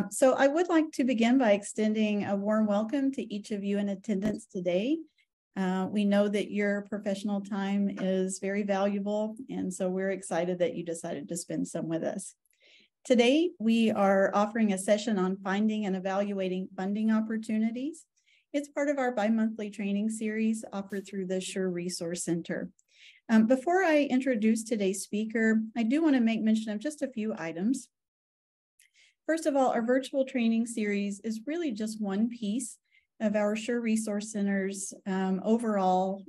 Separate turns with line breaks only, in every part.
So I would like to begin by extending a warm welcome to each of you in attendance today. We know that your professional time is very valuable, and so we're excited that you decided to spend some with us. Today, we are offering a session on finding and evaluating funding opportunities. It's part of our bi-monthly training series offered through the SURE Resource Center. Before I introduce today's speaker, I do want to make mention of just a few items. First of all, our virtual training series is really just one piece of our SURE Resource Center's overall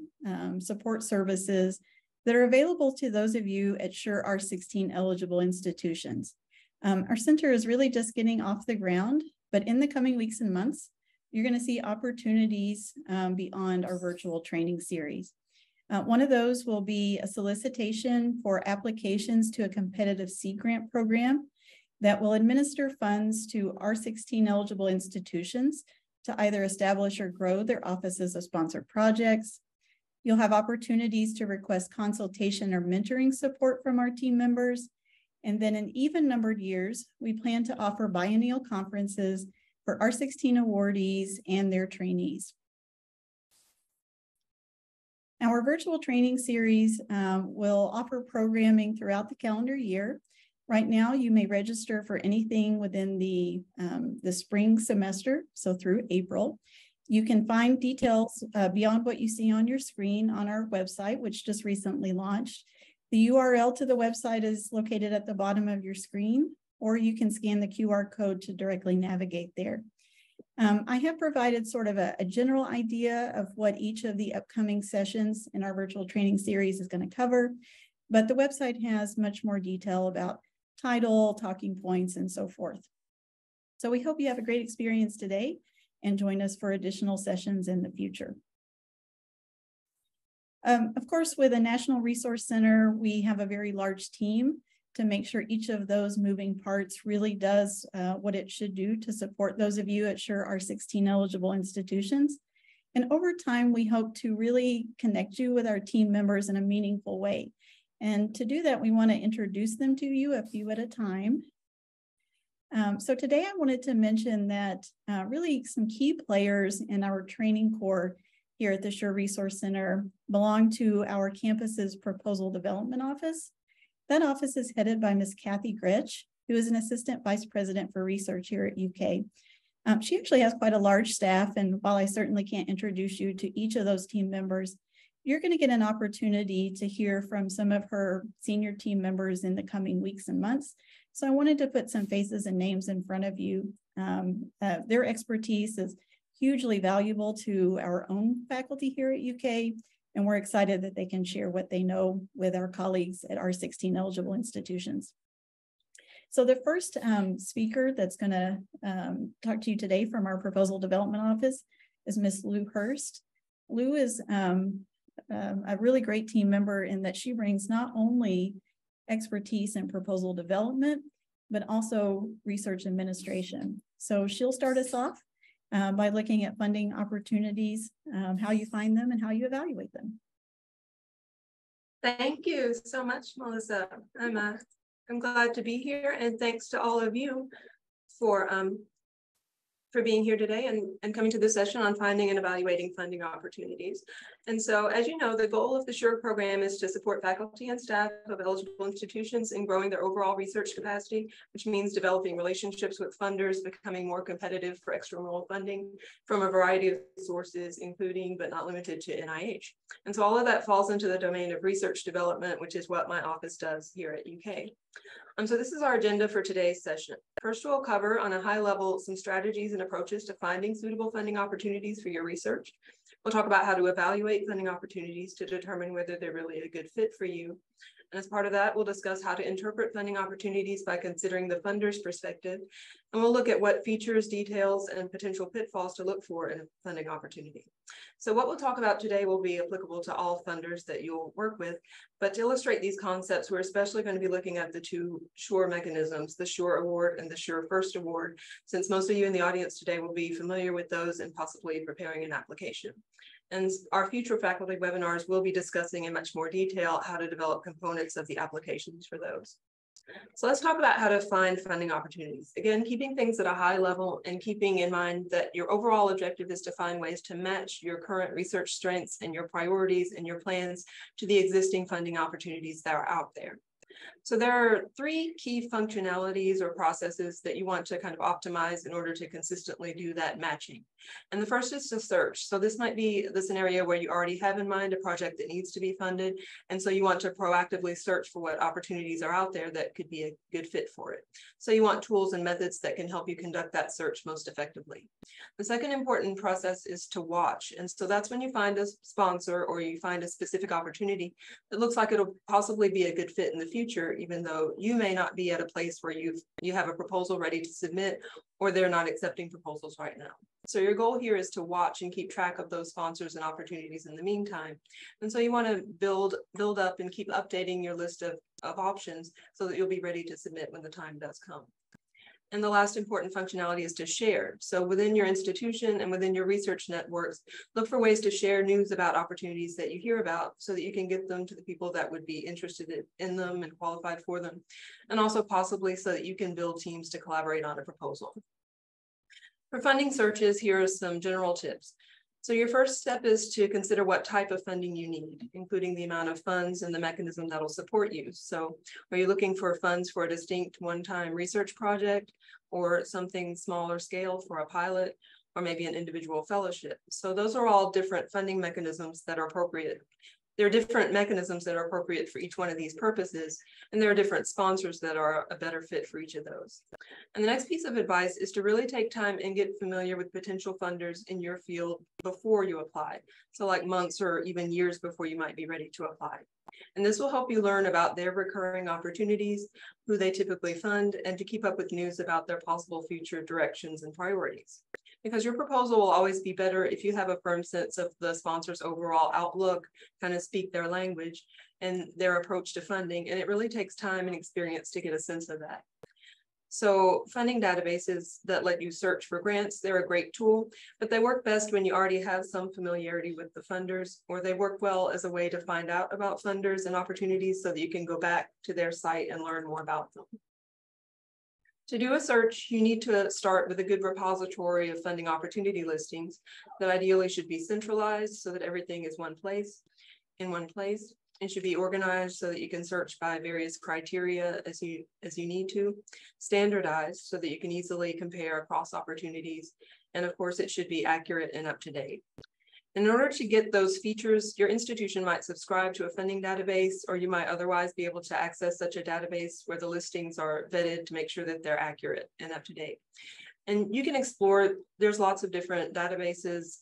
support services that are available to those of you at SURE R16 eligible institutions. Our center is really just getting off the ground, but in the coming weeks and months, you're going to see opportunities beyond our virtual training series. One of those will be a solicitation for applications to a competitive Sea Grant program that will administer funds to R16 eligible institutions to either establish or grow their offices of sponsored projects. You'll have opportunities to request consultation or mentoring support from our team members. And then in even numbered years, we plan to offer biennial conferences for R16 awardees and their trainees. Our virtual training series will offer programming throughout the calendar year. Right now, you may register for anything within the spring semester, so through April. You can find details beyond what you see on your screen on our website, which just recently launched. The URL to the website is located at the bottom of your screen, or you can scan the QR code to directly navigate there. I have provided sort of a general idea of what each of the upcoming sessions in our virtual training series is going to cover, but the website has much more detail about title, talking points, and so forth. So we hope you have a great experience today and join us for additional sessions in the future. Of course, with a National Resource Center, we have a very large team to make sure each of those moving parts really does what it should do to support those of you at SURE R16 eligible institutions. And over time, we hope to really connect you with our team members in a meaningful way. And to do that, we want to introduce them to you a few at a time. So today I wanted to mention that really some key players in our training core here at the SURE Resource Center belong to our campus's Proposal Development Office. That office is headed by Ms. Kathy Gretsch, who is an Assistant Vice President for Research here at UK. She actually has quite a large staff, and while I certainly can't introduce you to each of those team members, you're going to get an opportunity to hear from some of her senior team members in the coming weeks and months. So I wanted to put some faces and names in front of you. Their expertise is hugely valuable to our own faculty here at UK, and we're excited that they can share what they know with our colleagues at R16 eligible institutions. So the first speaker that's going to talk to you today from our Proposal Development Office is Ms. Lou Hurst. Lou is a really great team member in that she brings not only expertise in proposal development, but also research administration. So she'll start us off by looking at funding opportunities, how you find them and how you evaluate them.
Thank you so much, Melissa. I'm glad to be here, and thanks to all of you for being here today and coming to this session on finding and evaluating funding opportunities. And so, as you know, the goal of the SURE program is to support faculty and staff of eligible institutions in growing their overall research capacity, which means developing relationships with funders, becoming more competitive for extramural funding from a variety of sources, including but not limited to NIH. And so all of that falls into the domain of research development, which is what my office does here at UK. So this is our agenda for today's session. First, we'll cover on a high level some strategies and approaches to finding suitable funding opportunities for your research. We'll talk about how to evaluate funding opportunities to determine whether they're really a good fit for you. And as part of that, we'll discuss how to interpret funding opportunities by considering the funder's perspective. And we'll look at what features, details, and potential pitfalls to look for in a funding opportunity. So what we'll talk about today will be applicable to all funders that you'll work with. But to illustrate these concepts, we're especially going to be looking at the two SURE mechanisms, the SURE Award and the SURE First Award, since most of you in the audience today will be familiar with those and possibly preparing an application. And our future faculty webinars will be discussing in much more detail how to develop components of the applications for those. So let's talk about how to find funding opportunities. Again, keeping things at a high level and keeping in mind that your overall objective is to find ways to match your current research strengths and your priorities and your plans to the existing funding opportunities that are out there. So there are three key functionalities or processes that you want to kind of optimize in order to consistently do that matching. And the first is to search. So this might be the scenario where you already have in mind a project that needs to be funded. And so you want to proactively search for what opportunities are out there that could be a good fit for it. So you want tools and methods that can help you conduct that search most effectively. The second important process is to watch. And so that's when you find a sponsor or you find a specific opportunity that looks like it'll possibly be a good fit in the future, even though you may not be at a place where you have a proposal ready to submit, or they're not accepting proposals right now. So your goal here is to watch and keep track of those sponsors and opportunities in the meantime. And so you want to build up and keep updating your list of options so that you'll be ready to submit when the time does come. And the last important functionality is to share. So within your institution and within your research networks, look for ways to share news about opportunities that you hear about so that you can get them to the people that would be interested in them and qualified for them. And also possibly so that you can build teams to collaborate on a proposal. For funding searches, here are some general tips. So your first step is to consider what type of funding you need, including the amount of funds and the mechanism that'll support you. So are you looking for funds for a distinct one-time research project or something smaller scale for a pilot or maybe an individual fellowship? So those are all different funding mechanisms that are appropriate. There are different mechanisms that are appropriate for each one of these purposes, and there are different sponsors that are a better fit for each of those. And the next piece of advice is to really take time and get familiar with potential funders in your field before you apply. So like months or even years before you might be ready to apply. And this will help you learn about their recurring opportunities, who they typically fund, and to keep up with news about their possible future directions and priorities. Because your proposal will always be better if you have a firm sense of the sponsor's overall outlook, kind of speak their language and their approach to funding. And it really takes time and experience to get a sense of that. So funding databases that let you search for grants, they're a great tool, but they work best when you already have some familiarity with the funders, or they work well as a way to find out about funders and opportunities so that you can go back to their site and learn more about them. To do a search, you need to start with a good repository of funding opportunity listings that ideally should be centralized so that everything is in one place. It should be organized so that you can search by various criteria as you need to, standardized so that you can easily compare across opportunities. And of course, it should be accurate and up to date. In order to get those features, your institution might subscribe to a funding database, or you might otherwise be able to access such a database where the listings are vetted to make sure that they're accurate and up to date. And you can explore, there's lots of different databases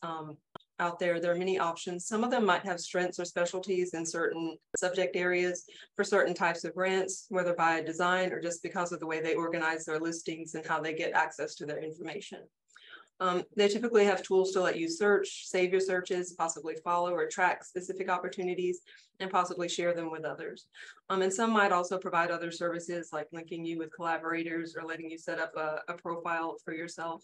out there. There are many options. Some of them might have strengths or specialties in certain subject areas for certain types of grants, whether by design or just because of the way they organize their listings and how they get access to their information. They typically have tools to let you search, save your searches, possibly follow or track specific opportunities, and possibly share them with others. And some might also provide other services like linking you with collaborators or letting you set up a profile for yourself.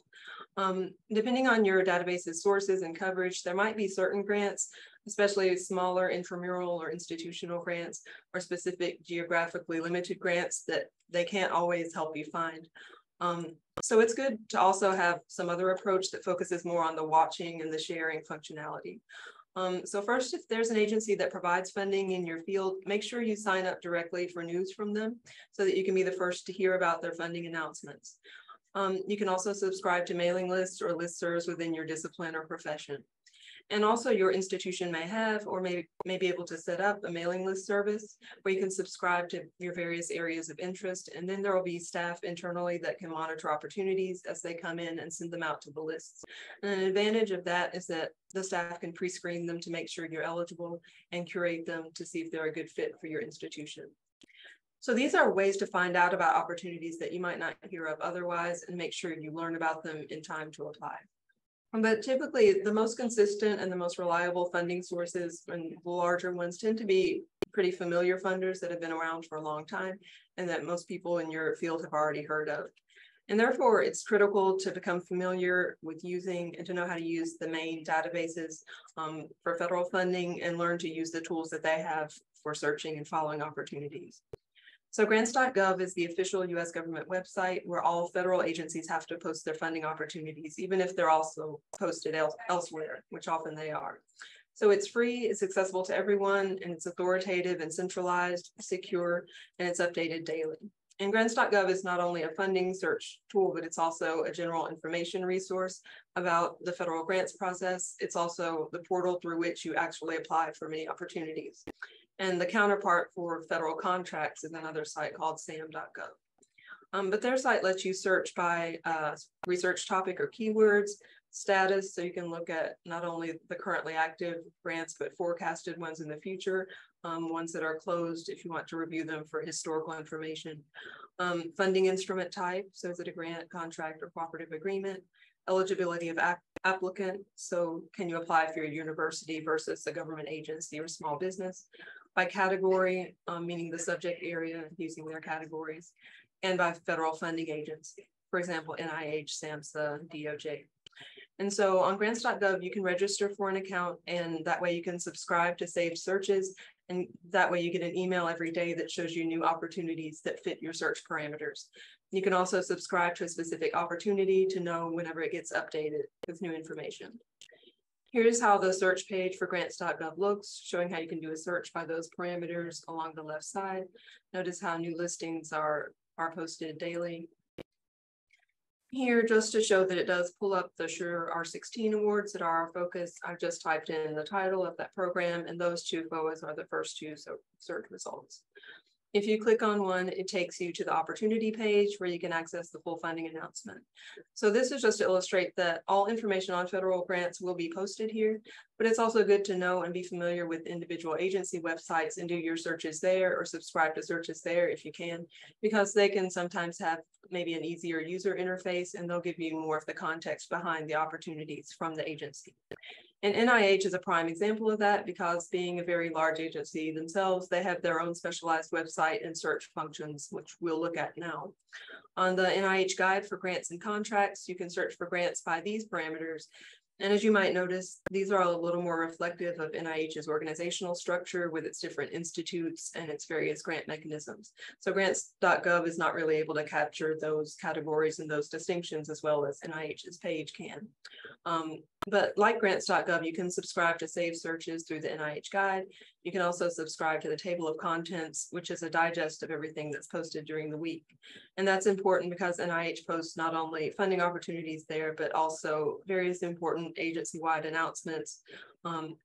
Depending on your database's sources and coverage, there might be certain grants, especially smaller intramural or institutional grants or specific geographically limited grants that they can't always help you find. So it's good to also have some other approach that focuses more on the watching and the sharing functionality. So first, if there's an agency that provides funding in your field, make sure you sign up directly for news from them so that you can be the first to hear about their funding announcements. You can also subscribe to mailing lists or listservs within your discipline or profession. And also your institution may have or may be able to set up a mailing list service where you can subscribe to your various areas of interest. And then there will be staff internally that can monitor opportunities as they come in and send them out to the lists. And an advantage of that is that the staff can pre-screen them to make sure you're eligible and curate them to see if they're a good fit for your institution. So these are ways to find out about opportunities that you might not hear of otherwise and make sure you learn about them in time to apply. But typically, the most consistent and the most reliable funding sources and the larger ones tend to be pretty familiar funders that have been around for a long time and that most people in your field have already heard of. And therefore, it's critical to become familiar with using and to know how to use the main databases for federal funding and learn to use the tools that they have for searching and following opportunities. So grants.gov is the official US government website where all federal agencies have to post their funding opportunities, even if they're also posted elsewhere, which often they are. So it's free, it's accessible to everyone, and it's authoritative and centralized, secure, and it's updated daily. And grants.gov is not only a funding search tool, but it's also a general information resource about the federal grants process. It's also the portal through which you actually apply for many opportunities. And the counterpart for federal contracts is another site called sam.gov. But their site lets you search by research topic or keywords, status, so you can look at not only the currently active grants, but forecasted ones in the future, ones that are closed if you want to review them for historical information. Funding instrument type, so is it a grant, contract, or cooperative agreement? Eligibility of applicant, so can you apply for your university versus a government agency or small business? By category, meaning the subject area using their categories, and by federal funding agency, for example, NIH, SAMHSA, DOJ. And so on grants.gov, you can register for an account, and that way you can subscribe to saved searches, and that way you get an email every day that shows you new opportunities that fit your search parameters. You can also subscribe to a specific opportunity to know whenever it gets updated with new information. Here's how the search page for grants.gov looks, showing how you can do a search by those parameters along the left side. Notice how new listings are posted daily. Here, just to show that it does pull up the SURE R16 awards that are our focus, I've just typed in the title of that program, and those two FOAs are the first two search results. If you click on one, it takes you to the opportunity page where you can access the full funding announcement. So this is just to illustrate that all information on federal grants will be posted here, but it's also good to know and be familiar with individual agency websites and do your searches there or subscribe to searches there if you can, because they can sometimes have maybe an easier user interface and they'll give you more of the context behind the opportunities from the agency. And NIH is a prime example of that because being a very large agency themselves, they have their own specialized website and search functions, which we'll look at now. On the NIH guide for grants and contracts, you can search for grants by these parameters. And as you might notice, these are a little more reflective of NIH's organizational structure with its different institutes and its various grant mechanisms. So grants.gov is not really able to capture those categories and those distinctions as well as NIH's page can. But like grants.gov, you can subscribe to saved searches through the NIH guide. You can also subscribe to the table of contents, which is a digest of everything that's posted during the week. And that's important because NIH posts not only funding opportunities there, but also various important agency-wide announcements.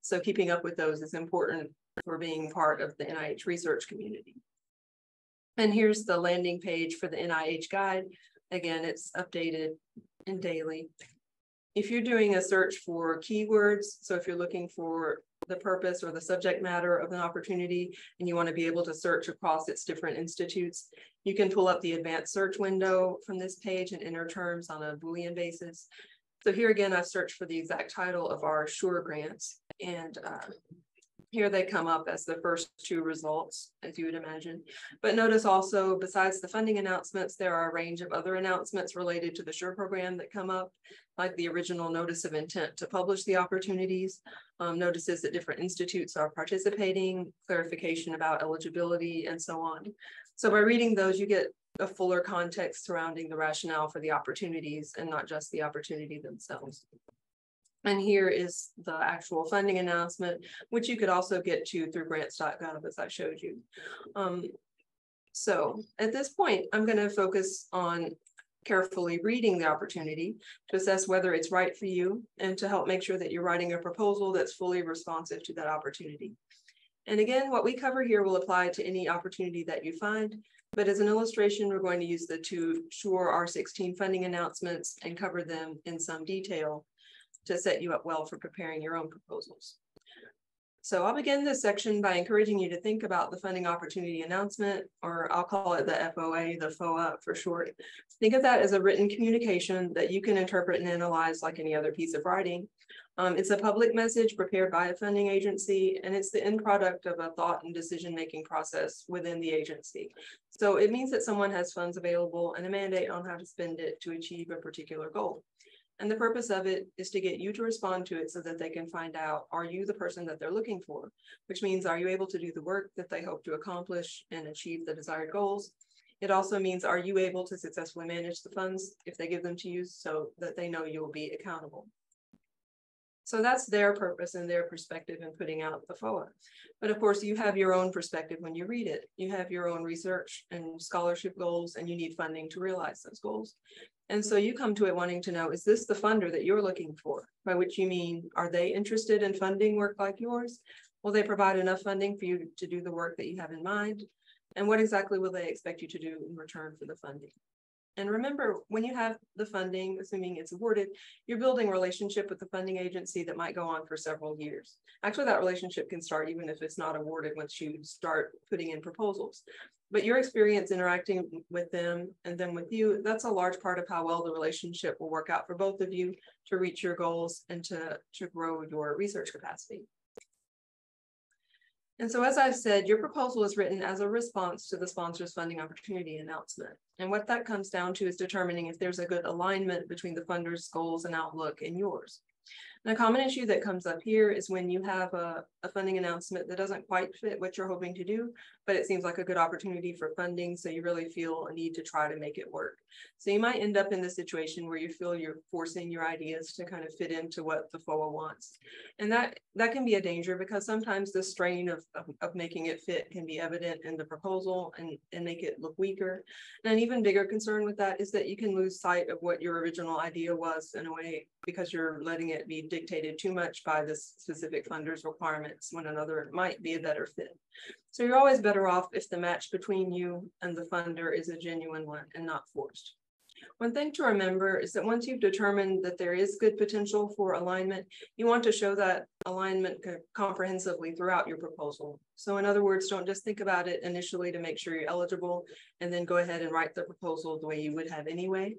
So keeping up with those is important for being part of the NIH research community. And here's the landing page for the NIH guide. Again, it's updated and daily. If you're doing a search for keywords, so if you're looking for the purpose or the subject matter of an opportunity and you want to be able to search across its different institutes, you can pull up the advanced search window from this page and enter terms on a Boolean basis. So here again, I've searched for the exact title of our SURE grants, and here they come up as the first two results, as you would imagine. But notice also, besides the funding announcements, there are a range of other announcements related to the SURE program that come up, like the original notice of intent to publish the opportunities, notices that different institutes are participating, clarification about eligibility, and so on. So by reading those, you get a fuller context surrounding the rationale for the opportunities and not just the opportunity themselves. And here is the actual funding announcement, which you could also get to through grants.gov, as I showed you. So at this point, I'm going to focus on carefully reading the opportunity to assess whether it's right for you and to help make sure that you're writing a proposal that's fully responsive to that opportunity. And again, what we cover here will apply to any opportunity that you find, but as an illustration, we're going to use the two SURE R16 funding announcements and cover them in some detail to set you up well for preparing your own proposals. So I'll begin this section by encouraging you to think about the funding opportunity announcement, or I'll call it the FOA, the FOA for short. Think of that as a written communication that you can interpret and analyze like any other piece of writing. It's a public message prepared by a funding agency, and it's the end product of a thought and decision-making process within the agency. So it means that someone has funds available and a mandate on how to spend it to achieve a particular goal. And the purpose of it is to get you to respond to it so that they can find out, are you the person that they're looking for? Which means, are you able to do the work that they hope to accomplish and achieve the desired goals? It also means, are you able to successfully manage the funds if they give them to you so that they know you will be accountable? So that's their purpose and their perspective in putting out the FOA. But of course, you have your own perspective when you read it. You have your own research and scholarship goals, and you need funding to realize those goals. And so you come to it wanting to know, is this the funder that you're looking for? By which you mean, are they interested in funding work like yours? Will they provide enough funding for you to do the work that you have in mind? And what exactly will they expect you to do in return for the funding? And remember, when you have the funding, assuming it's awarded, you're building a relationship with the funding agency that might go on for several years. Actually, that relationship can start even if it's not awarded once you start putting in proposals. But your experience interacting with them and then with you, that's a large part of how well the relationship will work out for both of you to reach your goals and to grow your research capacity. And so, as I've said, your proposal is written as a response to the sponsor's funding opportunity announcement. And what that comes down to is determining if there's a good alignment between the funder's goals and outlook and yours. And a common issue that comes up here is when you have a funding announcement that doesn't quite fit what you're hoping to do, but it seems like a good opportunity for funding, so you really feel a need to try to make it work. So you might end up in the situation where you feel you're forcing your ideas to kind of fit into what the FOA wants. And that can be a danger, because sometimes the strain of making it fit can be evident in the proposal and make it look weaker. And an even bigger concern with that is that you can lose sight of what your original idea was in a way, because you're letting it be dictated too much by this specific funder's requirements when another might be a better fit. So you're always better off if the match between you and the funder is a genuine one and not forced. One thing to remember is that once you've determined that there is good potential for alignment, you want to show that alignment comprehensively throughout your proposal. So in other words, don't just think about it initially to make sure you're eligible and then go ahead and write the proposal the way you would have anyway.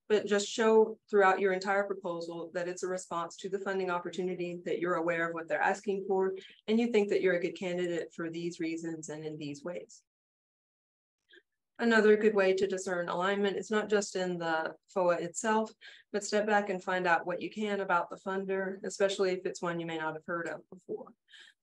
But just show throughout your entire proposal that it's a response to the funding opportunity, that you're aware of what they're asking for, and you think that you're a good candidate for these reasons and in these ways. Another good way to discern alignment is not just in the FOA itself, but step back and find out what you can about the funder, especially if it's one you may not have heard of before.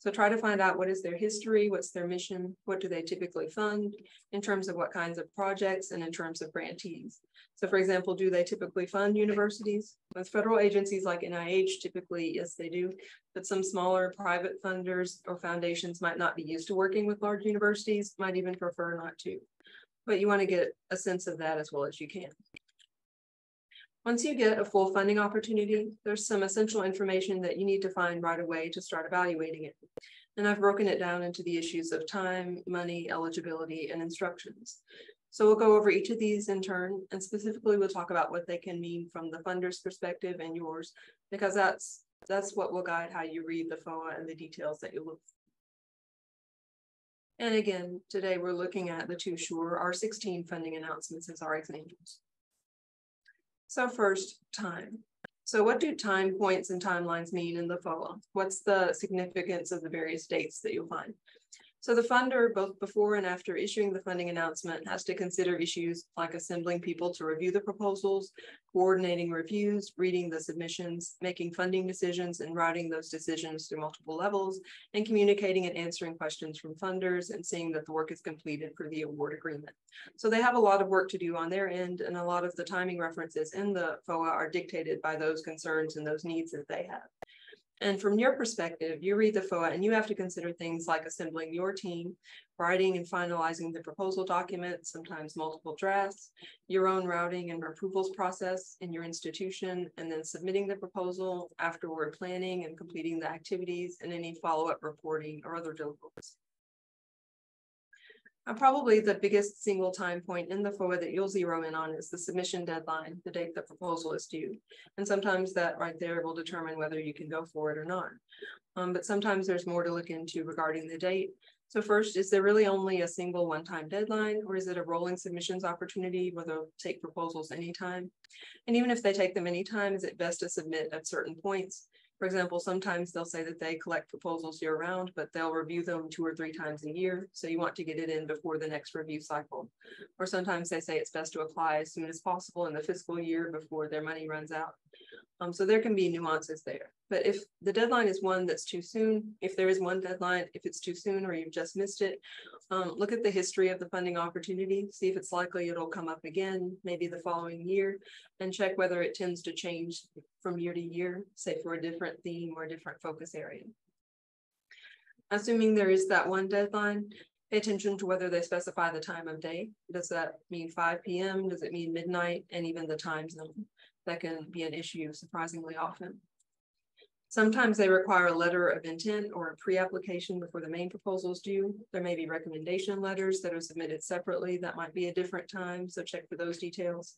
So try to find out what is their history, what's their mission, what do they typically fund in terms of what kinds of projects and in terms of grantees. So for example, do they typically fund universities? With federal agencies like NIH, typically, yes, they do, but some smaller private funders or foundations might not be used to working with large universities, might even prefer not to. But you want to get a sense of that as well as you can. Once you get a full funding opportunity, there's some essential information that you need to find right away to start evaluating it. And I've broken it down into the issues of time, money, eligibility, and instructions. So we'll go over each of these in turn, and specifically we'll talk about what they can mean from the funder's perspective and yours, because that's what will guide how you read the FOA and the details that you look for. And again, today we're looking at the two SURE R16 funding announcements as our examples. So first, time. So what do time points and timelines mean in the FOA? What's the significance of the various dates that you'll find? So the funder, both before and after issuing the funding announcement, has to consider issues like assembling people to review the proposals, coordinating reviews, reading the submissions, making funding decisions and routing those decisions through multiple levels, and communicating and answering questions from funders and seeing that the work is completed for the award agreement. So they have a lot of work to do on their end, and a lot of the timing references in the FOA are dictated by those concerns and those needs that they have. And from your perspective, you read the FOA and you have to consider things like assembling your team, writing and finalizing the proposal document, sometimes multiple drafts, your own routing and approvals process in your institution, and then submitting the proposal, afterward planning and completing the activities, and any follow-up reporting or other deliverables. Probably the biggest single time point in the FOA that you'll zero in on is the submission deadline, the date the proposal is due. And sometimes that right there will determine whether you can go for it or not. But sometimes there's more to look into regarding the date. So first, is there really only a single one-time deadline, or is it a rolling submissions opportunity where they'll take proposals anytime? And even if they take them anytime, is it best to submit at certain points? For example, sometimes they'll say that they collect proposals year round, but they'll review them 2 or 3 times a year. So you want to get it in before the next review cycle. Or sometimes they say it's best to apply as soon as possible in the fiscal year before their money runs out. So there can be nuances there. But if the deadline is one that's too soon, if there is one deadline, if it's too soon or you've just missed it, look at the history of the funding opportunity, see if it's likely it'll come up again, maybe the following year, and check whether it tends to change from year to year, say for a different theme or a different focus area. Assuming there is that one deadline, pay attention to whether they specify the time of day. Does that mean 5 p.m.? Does it mean midnight? And even the time zone. That can be an issue surprisingly often. Sometimes they require a letter of intent or a pre-application before the main proposal is due. There may be recommendation letters that are submitted separately. That might be a different time, so check for those details.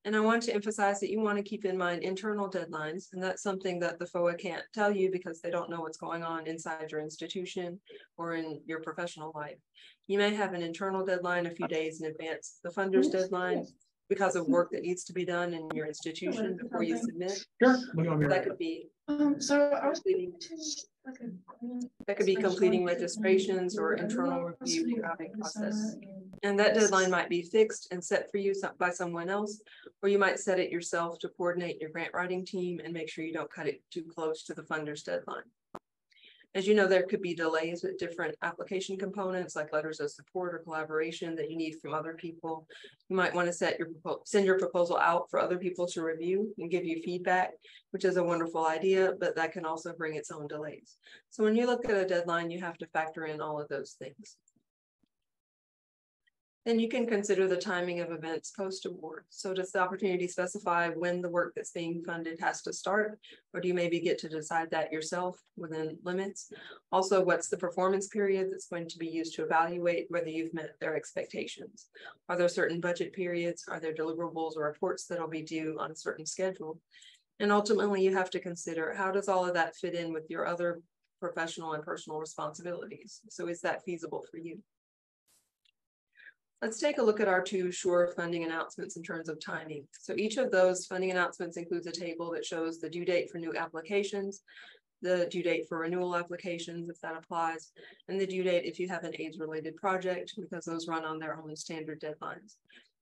And I want to emphasize that you want to keep in mind internal deadlines, and that's something that the FOA can't tell you because they don't know what's going on inside your institution or in your professional life. You may have an internal deadline a few days in advance. The funder's deadline, because of work that needs to be done in your institution before you submit.
Sure.
That could be
completing
completing registrations or internal review process. And that deadline might be fixed and set for you by someone else, or you might set it yourself to coordinate your grant writing team and make sure you don't cut it too close to the funder's deadline. As you know, there could be delays with different application components like letters of support or collaboration that you need from other people. You might want to send your proposal out for other people to review and give you feedback, which is a wonderful idea, but that can also bring its own delays. So when you look at a deadline, you have to factor in all of those things. Then you can consider the timing of events post-award. So does the opportunity specify when the work that's being funded has to start, or do you maybe get to decide that yourself within limits? Also, what's the performance period that's going to be used to evaluate whether you've met their expectations? Are there certain budget periods? Are there deliverables or reports that'll be due on a certain schedule? And ultimately, you have to consider how does all of that fit in with your other professional and personal responsibilities? So is that feasible for you? Let's take a look at our 2 SURE funding announcements in terms of timing. So each of those funding announcements includes a table that shows the due date for new applications, the due date for renewal applications, if that applies, and the due date if you have an AIDS-related project, because those run on their own standard deadlines.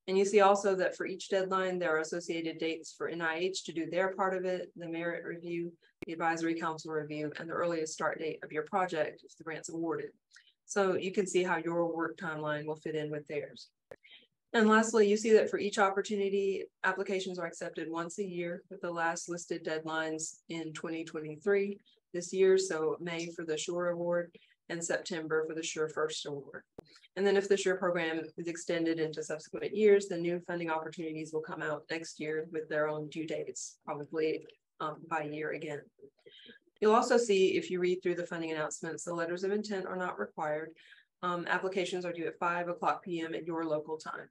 And you see also that for each deadline, there are associated dates for NIH to do their part of it, the merit review, the advisory council review, and the earliest start date of your project if the grant's awarded. So you can see how your work timeline will fit in with theirs. And lastly, you see that for each opportunity, applications are accepted once a year with the last listed deadlines in 2023 this year. So May for the SURE award and September for the SURE First award. And then if the SURE program is extended into subsequent years, the new funding opportunities will come out next year with their own due dates, probably by year again. You'll also see, if you read through the funding announcements, the letters of intent are not required. Applications are due at 5:00 p.m. at your local time.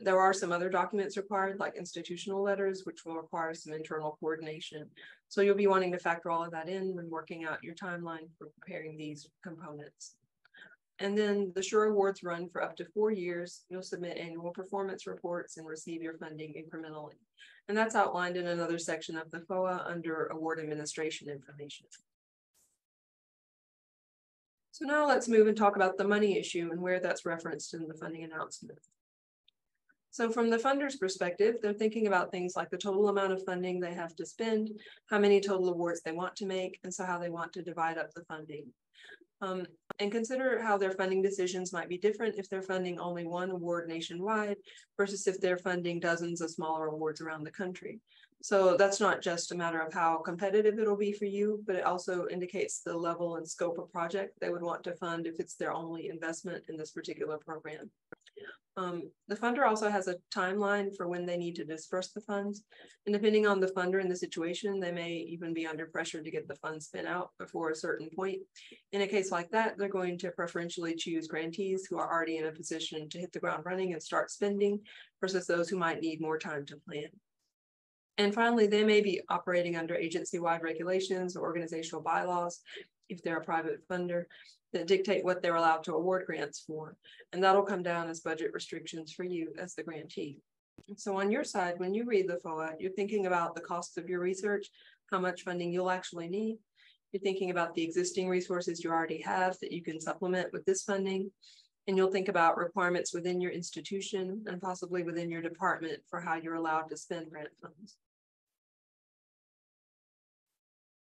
There are some other documents required, like institutional letters, which will require some internal coordination. So you'll be wanting to factor all of that in when working out your timeline for preparing these components. And then the SURE awards run for up to 4 years. You'll submit annual performance reports and receive your funding incrementally. And that's outlined in another section of the FOA under award administration information. So now let's move and talk about the money issue and where that's referenced in the funding announcement. So from the funder's perspective, they're thinking about things like the total amount of funding they have to spend, how many total awards they want to make, and so how they want to divide up the funding. And consider how their funding decisions might be different if they're funding only one award nationwide versus if they're funding dozens of smaller awards around the country. So that's not just a matter of how competitive it'll be for you, but it also indicates the level and scope of project they would want to fund if it's their only investment in this particular program. The funder also has a timeline for when they need to disperse the funds. And depending on the funder and the situation, they may even be under pressure to get the funds spent out before a certain point. In a case like that, they're going to preferentially choose grantees who are already in a position to hit the ground running and start spending versus those who might need more time to plan. And finally, they may be operating under agency-wide regulations or organizational bylaws, if they're a private funder, that dictate what they're allowed to award grants for. And that'll come down as budget restrictions for you as the grantee. So on your side, when you read the FOA, you're thinking about the costs of your research, how much funding you'll actually need. You're thinking about the existing resources you already have that you can supplement with this funding. And you'll think about requirements within your institution and possibly within your department for how you're allowed to spend grant funds.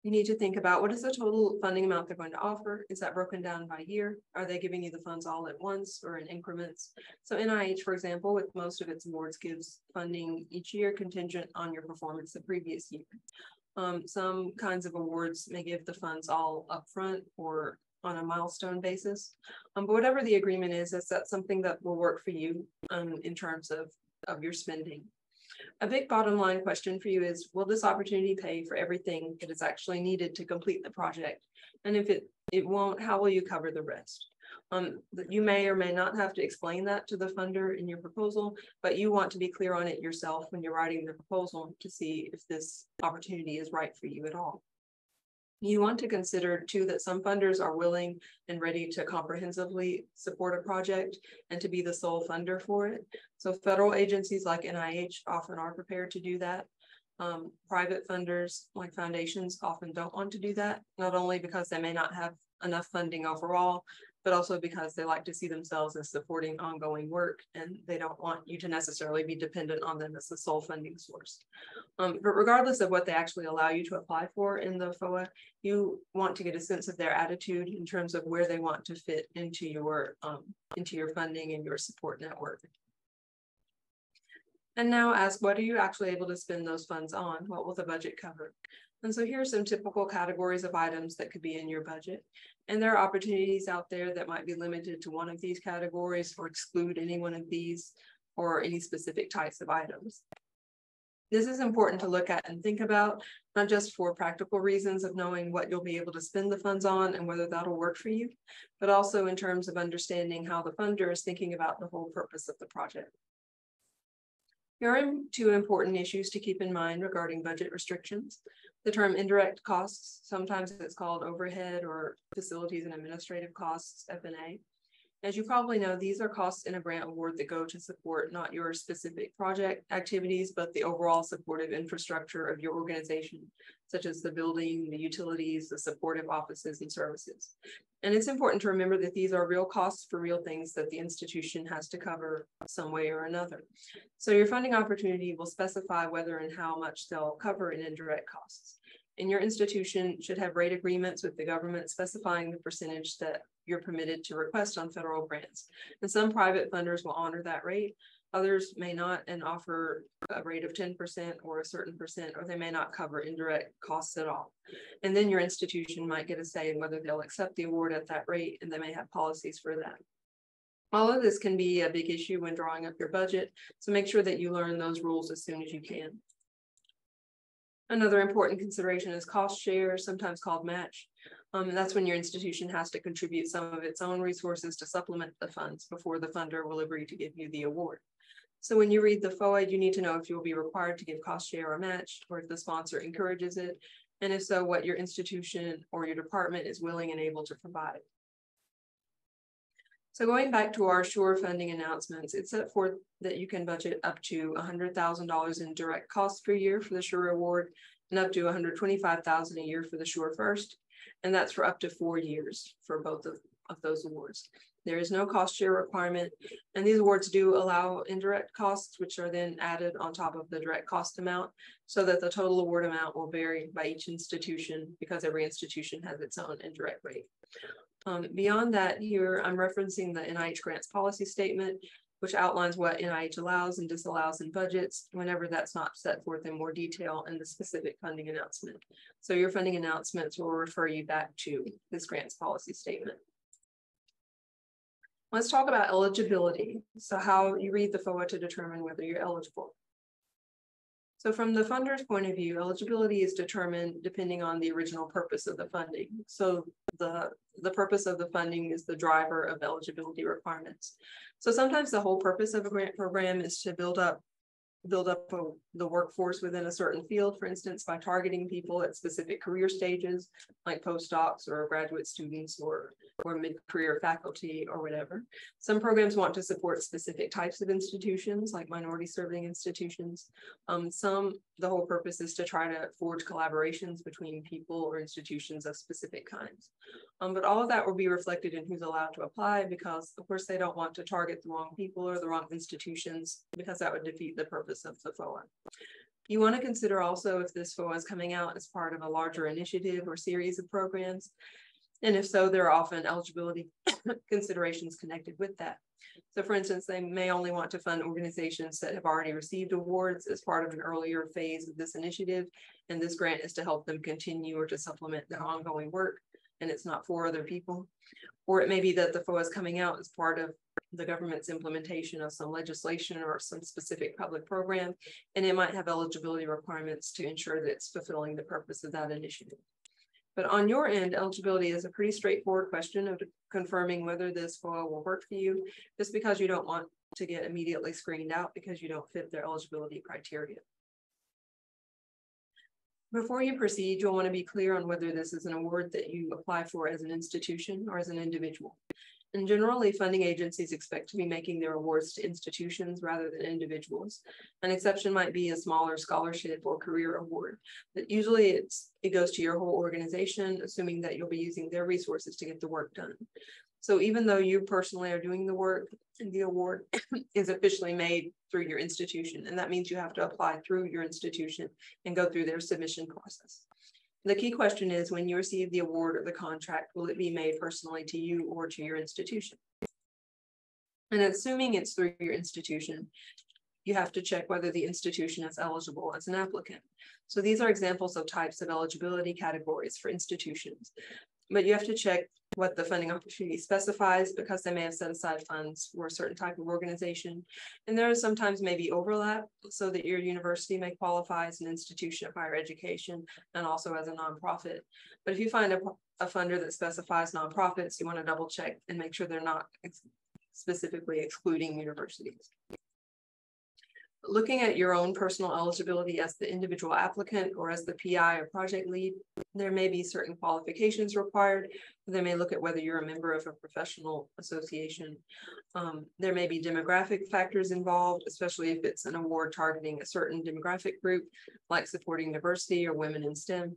You need to think about what is the total funding amount they're going to offer. Is that broken down by year? Are they giving you the funds all at once or in increments? So NIH, for example, with most of its awards, gives funding each year contingent on your performance the previous year. Some kinds of awards may give the funds all upfront or on a milestone basis. But whatever the agreement is that something that will work for you in terms of your spending. A big bottom line question for you is, will this opportunity pay for everything that is actually needed to complete the project? And if it won't, how will you cover the rest? You may or may not have to explain that to the funder in your proposal, but you want to be clear on it yourself when you're writing the proposal to see if this opportunity is right for you at all. You want to consider too that some funders are willing and ready to comprehensively support a project and to be the sole funder for it. So federal agencies like NIH often are prepared to do that. Private funders like foundations often don't want to do that, not only because they may not have enough funding overall, but also because they like to see themselves as supporting ongoing work and they don't want you to necessarily be dependent on them as the sole funding source. But regardless of what they actually allow you to apply for in the FOA, you want to get a sense of their attitude in terms of where they want to fit into your funding and your support network. And now ask, what are you actually able to spend those funds on? What will the budget cover? And so here are some typical categories of items that could be in your budget. And there are opportunities out there that might be limited to one of these categories or exclude any one of these or any specific types of items. This is important to look at and think about, not just for practical reasons of knowing what you'll be able to spend the funds on and whether that'll work for you, but also in terms of understanding how the funder is thinking about the whole purpose of the project. Here are two important issues to keep in mind regarding budget restrictions. The term indirect costs, sometimes it's called overhead or facilities and administrative costs, F&A. As you probably know, these are costs in a grant award that go to support not your specific project activities, but the overall supportive infrastructure of your organization, such as the building, the utilities, the supportive offices and services. And it's important to remember that these are real costs for real things that the institution has to cover some way or another. So your funding opportunity will specify whether and how much they'll cover in indirect costs. And your institution should have rate agreements with the government specifying the percentage that you're permitted to request on federal grants. And some private funders will honor that rate. Others may not and offer a rate of 10% or a certain percent, or they may not cover indirect costs at all. And then your institution might get a say in whether they'll accept the award at that rate, and they may have policies for that. All of this can be a big issue when drawing up your budget, so make sure that you learn those rules as soon as you can. Another important consideration is cost share, sometimes called match. That's when your institution has to contribute some of its own resources to supplement the funds before the funder will agree to give you the award. So when you read the FOA, you need to know if you'll be required to give cost share or match, or if the sponsor encourages it, and if so, what your institution or your department is willing and able to provide. So going back to our SURE funding announcements, it set forth that you can budget up to $100,000 in direct costs per year for the SURE award and up to $125,000 a year for the SURE First. And that's for up to 4 years for both of those awards. There is no cost share requirement, and these awards do allow indirect costs, which are then added on top of the direct cost amount, so that the total award amount will vary by each institution because every institution has its own indirect rate. Beyond that, here I'm referencing the NIH grants policy statement, which outlines what NIH allows and disallows in budgets whenever that's not set forth in more detail in the specific funding announcement. So your funding announcements will refer you back to this grants policy statement. Let's talk about eligibility. So how you read the FOA to determine whether you're eligible. So from the funder's point of view, eligibility is determined depending on the original purpose of the funding. So the purpose of the funding is the driver of eligibility requirements. So sometimes the whole purpose of a grant program is to build up the workforce within a certain field, for instance, by targeting people at specific career stages, like postdocs or graduate students or mid-career faculty or whatever. Some programs want to support specific types of institutions, like minority serving institutions. The whole purpose is to try to forge collaborations between people or institutions of specific kinds. But all of that will be reflected in who's allowed to apply, because of course they don't want to target the wrong people or the wrong institutions, because that would defeat the purpose of the FOA. You want to consider also if this FOA is coming out as part of a larger initiative or series of programs. And if so, there are often eligibility considerations connected with that. So for instance, they may only want to fund organizations that have already received awards as part of an earlier phase of this initiative. And this grant is to help them continue or to supplement their ongoing work, and it's not for other people. Or it may be that the FOA is coming out as part of the government's implementation of some legislation or some specific public program, and it might have eligibility requirements to ensure that it's fulfilling the purpose of that initiative. But on your end, eligibility is a pretty straightforward question of confirming whether this FOA will work for you, just because you don't want to get immediately screened out because you don't fit their eligibility criteria. Before you proceed, you'll want to be clear on whether this is an award that you apply for as an institution or as an individual. And generally, funding agencies expect to be making their awards to institutions rather than individuals. An exception might be a smaller scholarship or career award, but usually it goes to your whole organization, assuming that you'll be using their resources to get the work done. So even though you personally are doing the work, the award is officially made through your institution, and that means you have to apply through your institution and go through their submission process. The key question is, when you receive the award or the contract, will it be made personally to you or to your institution? And assuming it's through your institution, you have to check whether the institution is eligible as an applicant. So these are examples of types of eligibility categories for institutions, but you have to check what the funding opportunity specifies, because they may have set aside funds for a certain type of organization. And there is sometimes maybe overlap, so that your university may qualify as an institution of higher education and also as a nonprofit. But if you find a funder that specifies nonprofits, you want to double check and make sure they're not specifically excluding universities. Looking at your own personal eligibility as the individual applicant or as the PI or project lead, there may be certain qualifications required. They may look at whether you're a member of a professional association. There may be demographic factors involved, especially if it's an award targeting a certain demographic group, like supporting diversity or women in STEM.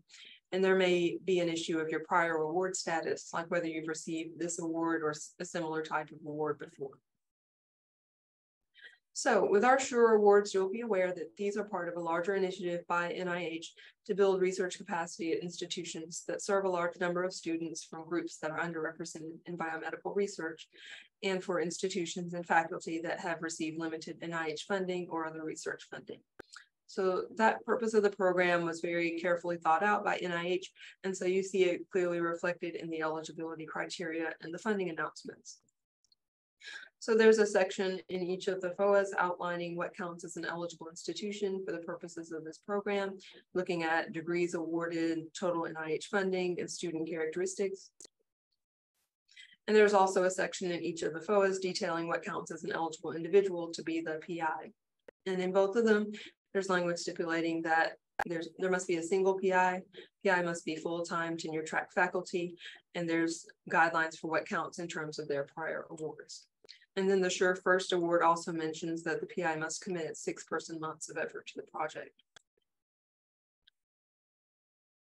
And there may be an issue of your prior award status, like whether you've received this award or a similar type of award before. So with our SURE awards, you'll be aware that these are part of a larger initiative by NIH to build research capacity at institutions that serve a large number of students from groups that are underrepresented in biomedical research, and for institutions and faculty that have received limited NIH funding or other research funding. So that purpose of the program was very carefully thought out by NIH, and so you see it clearly reflected in the eligibility criteria and the funding announcements. So there's a section in each of the FOAs outlining what counts as an eligible institution for the purposes of this program, looking at degrees awarded, total NIH funding, and student characteristics. And there's also a section in each of the FOAs detailing what counts as an eligible individual to be the PI. And in both of them, there's language stipulating that there must be a single PI. PI must be full-time tenure track faculty, and there's guidelines for what counts in terms of their prior awards. And then the SURE First Award also mentions that the PI must commit 6 person months of effort to the project.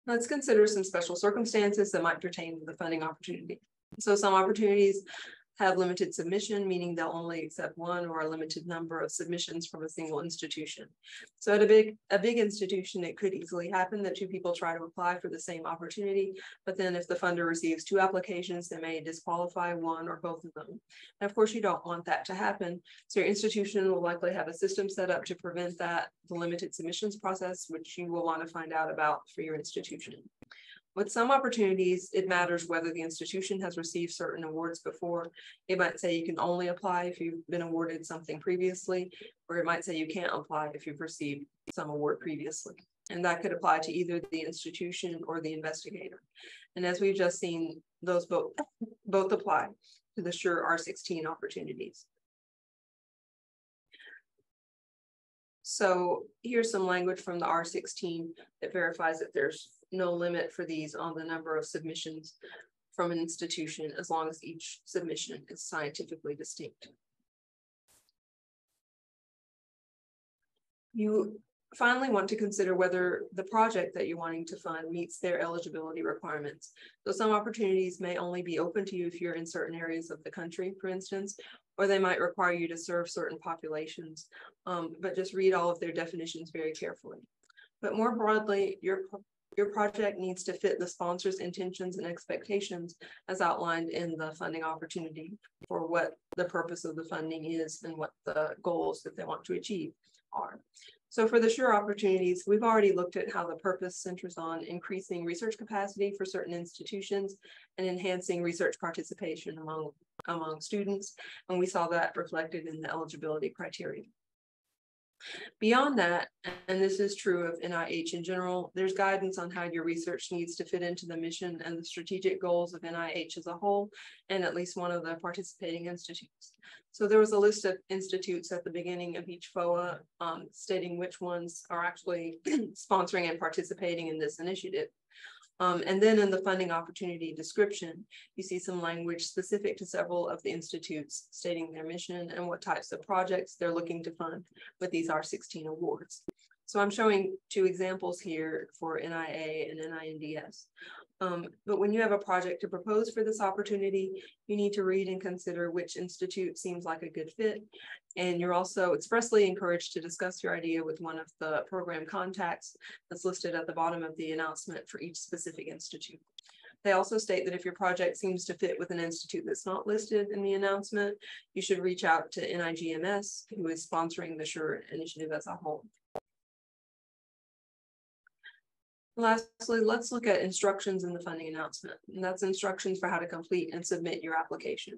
Let's consider some special circumstances that might pertain to the funding opportunity. So some opportunities have limited submission, meaning they'll only accept one or a limited number of submissions from a single institution. So at a big institution, it could easily happen that 2 people try to apply for the same opportunity, but then if the funder receives 2 applications, they may disqualify one or both of them. And of course, you don't want that to happen. So your institution will likely have a system set up to prevent that, the limited submissions process, which you will want to find out about for your institution. With some opportunities, it matters whether the institution has received certain awards before. It might say you can only apply if you've been awarded something previously, or it might say you can't apply if you've received some award previously. And that could apply to either the institution or the investigator. And as we've just seen, those both apply to the SURE R16 opportunities. So here's some language from the R16 that verifies that there's no limit for these on the number of submissions from an institution, as long as each submission is scientifically distinct. You finally want to consider whether the project that you're wanting to fund meets their eligibility requirements. So some opportunities may only be open to you if you're in certain areas of the country, for instance, or they might require you to serve certain populations, but just read all of their definitions very carefully. But more broadly, your project needs to fit the sponsor's intentions and expectations as outlined in the funding opportunity for what the purpose of the funding is and what the goals that they want to achieve are. So for the SURE opportunities, we've already looked at how the purpose centers on increasing research capacity for certain institutions and enhancing research participation among students. And we saw that reflected in the eligibility criteria. Beyond that, and this is true of NIH in general, there's guidance on how your research needs to fit into the mission and the strategic goals of NIH as a whole, and at least one of the participating institutes. So there was a list of institutes at the beginning of each FOA stating which ones are actually sponsoring and participating in this initiative. And then in the funding opportunity description, you see some language specific to several of the institutes stating their mission and what types of projects they're looking to fund with these R16 awards. So I'm showing two examples here for NIA and NINDS. But when you have a project to propose for this opportunity, you need to read and consider which institute seems like a good fit. And you're also expressly encouraged to discuss your idea with one of the program contacts that's listed at the bottom of the announcement for each specific institute. They also state that if your project seems to fit with an institute that's not listed in the announcement, you should reach out to NIGMS, who is sponsoring the SURE initiative as a whole. Lastly, let's look at instructions in the funding announcement, and that's instructions for how to complete and submit your application.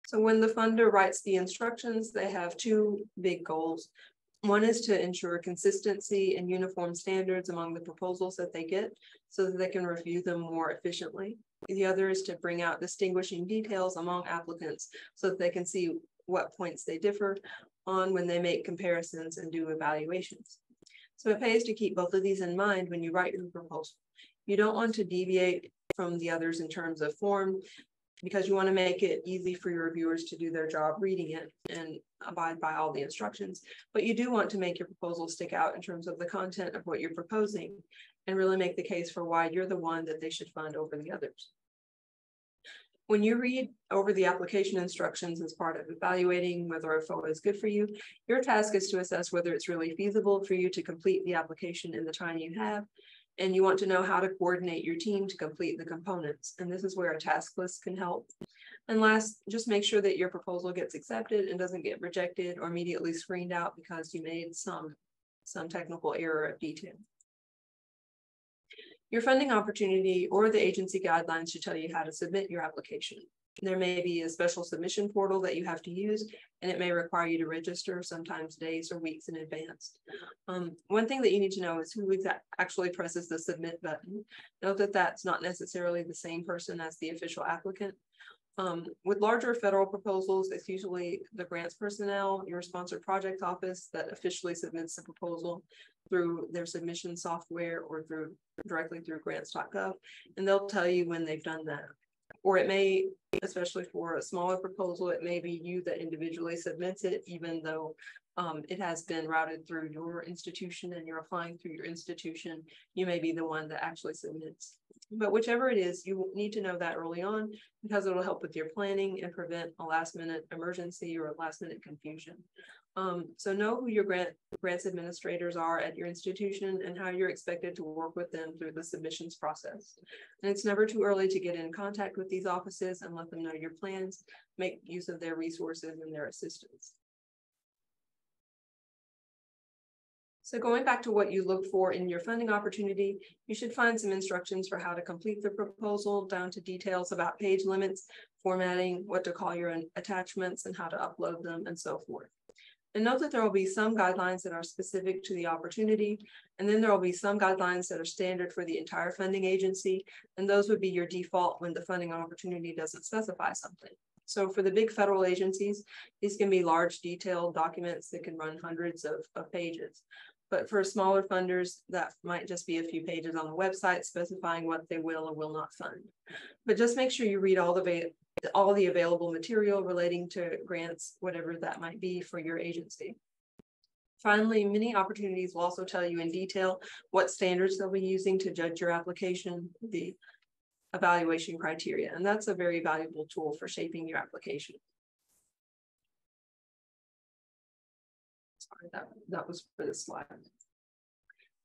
So when the funder writes the instructions, they have two big goals. One is to ensure consistency and uniform standards among the proposals that they get so that they can review them more efficiently. The other is to bring out distinguishing details among applicants so that they can see what points they differ on when they make comparisons and do evaluations. So it pays to keep both of these in mind when you write your proposal. You don't want to deviate from the others in terms of form, because you want to make it easy for your reviewers to do their job reading it and abide by all the instructions. But you do want to make your proposal stick out in terms of the content of what you're proposing and really make the case for why you're the one that they should fund over the others. When you read over the application instructions as part of evaluating whether a FOA is good for you, your task is to assess whether it's really feasible for you to complete the application in the time you have. And you want to know how to coordinate your team to complete the components. And this is where a task list can help. And last, just make sure that your proposal gets accepted and doesn't get rejected or immediately screened out because you made some technical error of detail. Your funding opportunity or the agency guidelines should tell you how to submit your application. There may be a special submission portal that you have to use, and it may require you to register sometimes days or weeks in advance. One thing that you need to know is who actually presses the submit button. Note that that's not necessarily the same person as the official applicant. With larger federal proposals, it's usually the grants personnel, your sponsored project office that officially submits the proposal through their submission software or directly through grants.gov, and they'll tell you when they've done that. Or it may, especially for a smaller proposal, it may be you that individually submits it, even though it has been routed through your institution and you're applying through your institution, you may be the one that actually submits. But whichever it is, you need to know that early on because it'll help with your planning and prevent a last minute emergency or a last minute confusion. So know who your grants administrators are at your institution and how you're expected to work with them through the submissions process. And it's never too early to get in contact with these offices and let them know your plans, make use of their resources and their assistance. So going back to what you look for in your funding opportunity, you should find some instructions for how to complete the proposal down to details about page limits, formatting, what to call your attachments and how to upload them and so forth. And note that there will be some guidelines that are specific to the opportunity, and then there will be some guidelines that are standard for the entire funding agency, and those would be your default when the funding opportunity doesn't specify something. So for the big federal agencies, these can be large detailed documents that can run hundreds of pages. But for smaller funders, that might just be a few pages on the website specifying what they will or will not fund. But just make sure you read all the available material relating to grants, whatever that might be for your agency. Finally, many opportunities will also tell you in detail what standards they'll be using to judge your application, the evaluation criteria, and that's a very valuable tool for shaping your application. Sorry, that was for this slide.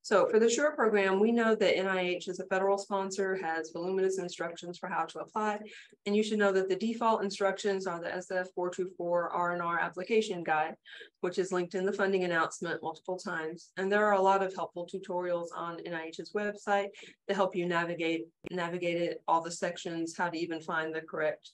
So for the SURE program, we know that NIH as a federal sponsor has voluminous instructions for how to apply. And you should know that the default instructions are the SF424 R&R application guide, which is linked in the funding announcement multiple times. And there are a lot of helpful tutorials on NIH's website to help you navigate it, all the sections, how to even find the correct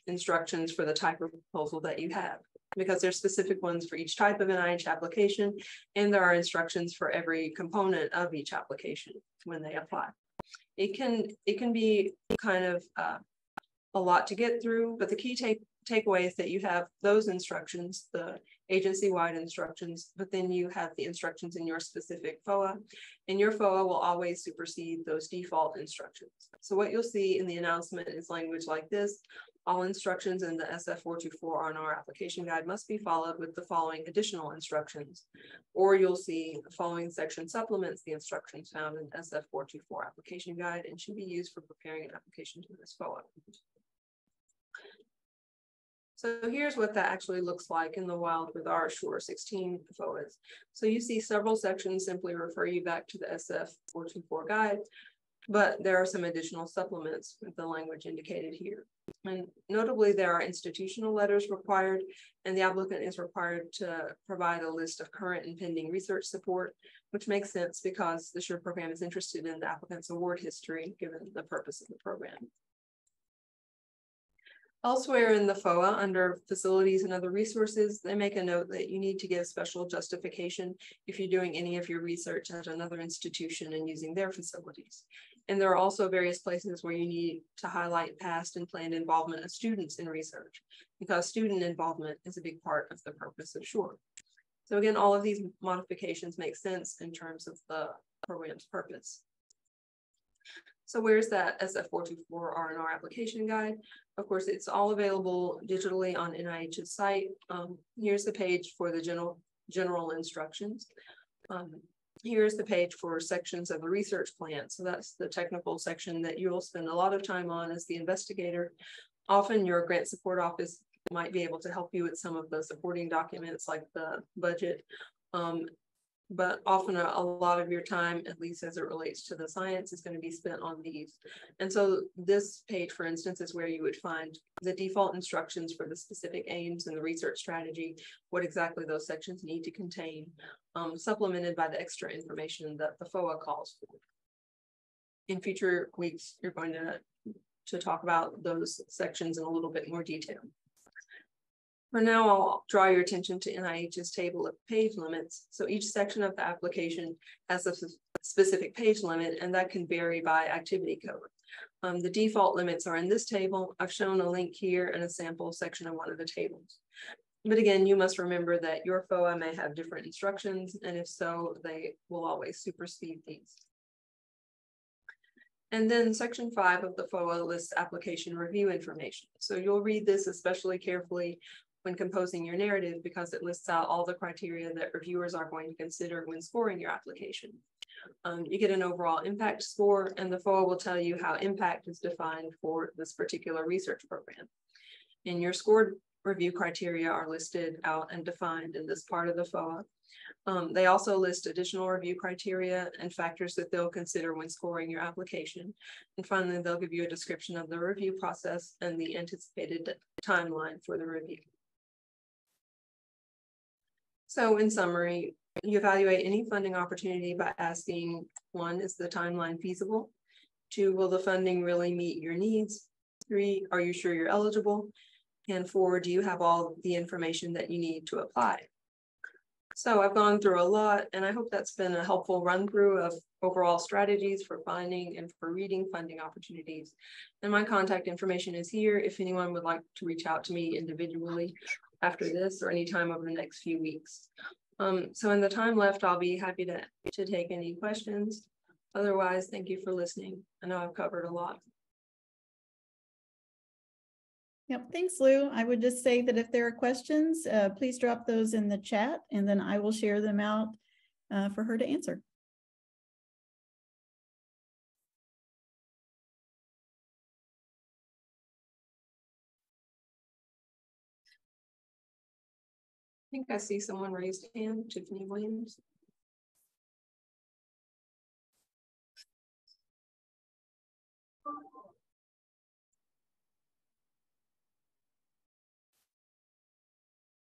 instructions for the type of proposal that you have, because there's specific ones for each type of NIH application, and there are instructions for every component of each application when they apply. It can be kind of a lot to get through, but the key takeaway is that you have those instructions, the agency-wide instructions, but then you have the instructions in your specific FOA, and your FOA will always supersede those default instructions. So what you'll see in the announcement is language like this: all instructions in the SF424 R&R application guide must be followed with the following additional instructions. Or you'll see the following section supplements the instructions found in SF424 application guide and should be used for preparing an application to this FOA. So here's what that actually looks like in the wild with our SURE 16 FOAs. So you see several sections simply refer you back to the SF424 guide, but there are some additional supplements with the language indicated here. And notably, there are institutional letters required, and the applicant is required to provide a list of current and pending research support, which makes sense because the SURE program is interested in the applicant's award history, given the purpose of the program. Elsewhere in the FOA, under facilities and other resources, they make a note that you need to give special justification if you're doing any of your research at another institution and using their facilities. And there are also various places where you need to highlight past and planned involvement of students in research, because student involvement is a big part of the purpose of SURE. So again, all of these modifications make sense in terms of the program's purpose. So where's that SF424 R&R application guide? Of course, it's all available digitally on NIH's site. Here's the page for the general instructions. Here's the page for sections of the research plan. So that's the technical section that you'll spend a lot of time on as the investigator. Often your grant support office might be able to help you with some of the supporting documents like the budget. But often a lot of your time, at least as it relates to the science, is going to be spent on these. And so this page, for instance, is where you would find the default instructions for the specific aims and the research strategy, what exactly those sections need to contain, supplemented by the extra information that the FOA calls for. In future weeks, you're going to talk about those sections in a little bit more detail. For now, I'll draw your attention to NIH's table of page limits. So each section of the application has a specific page limit, and that can vary by activity code. The default limits are in this table. I've shown a link here and a sample section of one of the tables. But again, you must remember that your FOA may have different instructions, and if so, they will always supersede these. And then section 5 of the FOA lists application review information. So you'll read this especially carefully when composing your narrative, because it lists out all the criteria that reviewers are going to consider when scoring your application. You get an overall impact score, and the FOA will tell you how impact is defined for this particular research program. And your scored review criteria are listed out and defined in this part of the FOA. They also list additional review criteria and factors that they'll consider when scoring your application. And finally, they'll give you a description of the review process and the anticipated timeline for the review. So in summary, you evaluate any funding opportunity by asking, 1, is the timeline feasible? 2, will the funding really meet your needs? 3, are you sure you're eligible? And 4, do you have all the information that you need to apply? So I've gone through a lot, and I hope that's been a helpful run through of overall strategies for finding and for reading funding opportunities. And my contact information is here if anyone would like to reach out to me individually after this or anytime over the next few weeks. So in the time left, I'll be happy to take any questions. Otherwise, thank you for listening. I know I've covered a lot.
Yep, thanks, Lou. I would just say that if there are questions, please drop those in the chat and then I will share them out for her to answer.
I think I see someone raised hand, Tiffany Williams.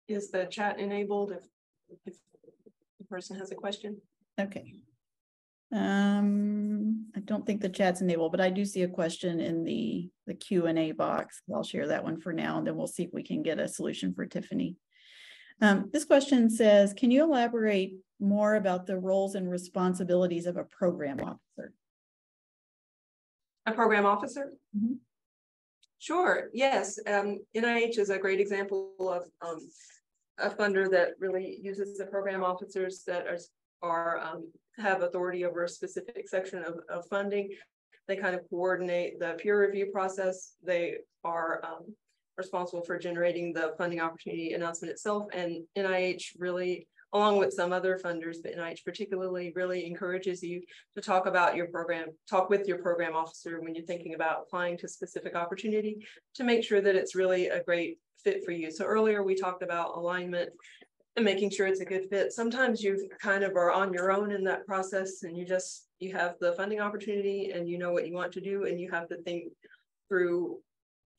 Is the chat enabled if the person has a question?
Okay. I don't think the chat's enabled, but I do see a question in the Q&A box. I'll share that one for now, and then we'll see if we can get a solution for Tiffany. This question says, can you elaborate more about the roles and responsibilities of a program officer?
A program officer?
Mm-hmm.
Sure, yes. NIH is a great example of a funder that really uses the program officers that have authority over a specific section of funding. They kind of coordinate the peer review process. They are responsible for generating the funding opportunity announcement itself. And NIH really, along with some other funders, but NIH particularly really encourages you to talk about your program, talk with your program officer when you're thinking about applying to specific opportunity to make sure that it's really a great fit for you. So earlier we talked about alignment and making sure it's a good fit. Sometimes you kind of are on your own in that process and you have the funding opportunity and you know what you want to do and you have to think through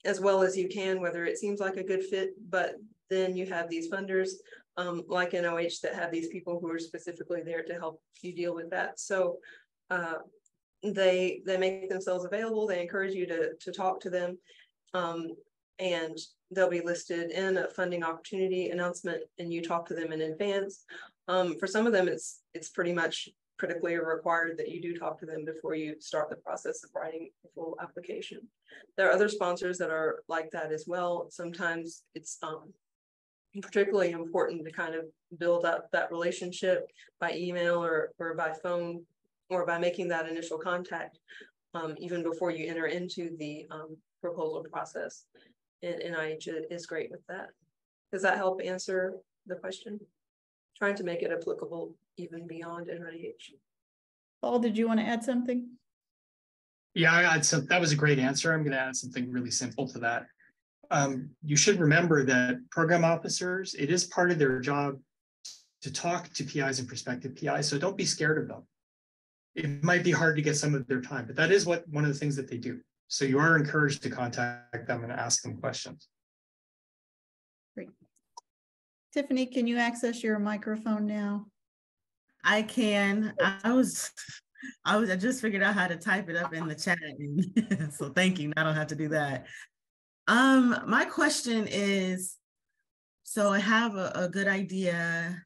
as well as you can, whether it seems like a good fit, but then you have these funders like NIH that have these people who are specifically there to help you deal with that. So they make themselves available. They encourage you to talk to them, and they'll be listed in a funding opportunity announcement, and you talk to them in advance. For some of them, it's pretty much critically required that you do talk to them before you start the process of writing a full application. There are other sponsors that are like that as well. Sometimes it's particularly important to kind of build up that relationship by email or by phone or by making that initial contact even before you enter into the proposal process. And NIH is great with that. Does that help answer the question? Trying to make it applicable even beyond NIH.
Paul, did you want to add something?
Yeah, that was a great answer. I'm going to add something really simple to that. You should remember that program officers, it is part of their job to talk to PIs and prospective PIs, so don't be scared of them. It might be hard to get some of their time, but that is one of the things that they do. So you are encouraged to contact them and ask them questions.
Great. Tiffany, can you access your microphone now?
I can. I just figured out how to type it up in the chat. So thank you. I don't have to do that. My question is, so I have a good idea